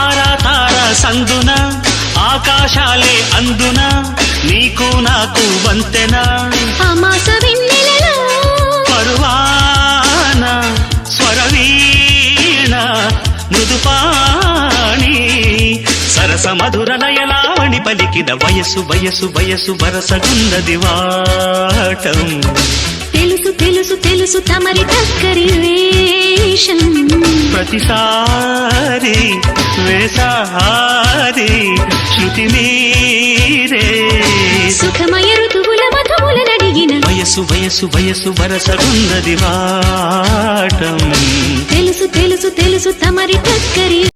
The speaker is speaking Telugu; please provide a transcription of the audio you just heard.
తారా తారా సందున ఆకాశాలే అందున నీకు నాకు వంతెనా అమాస వెన్నెలలో పరువాన స్వరవీణ మృదుపాణి సరస మధుర లయలావణి పలికిన వయసు వయసు వయసు వరసగున్నది వాటం తెలుసు తెలుసు తెలుసు తమరి టక్కరి వేషం ప్రతిసారి వేసారి శృతి మీరే సుఖమయ ఋతువుల మధువుల నడిగిన వయసు వయసు వయసు వరసగున్నది వాటం తెలుసు తెలుసు తెలుసు తమరి టక్కరి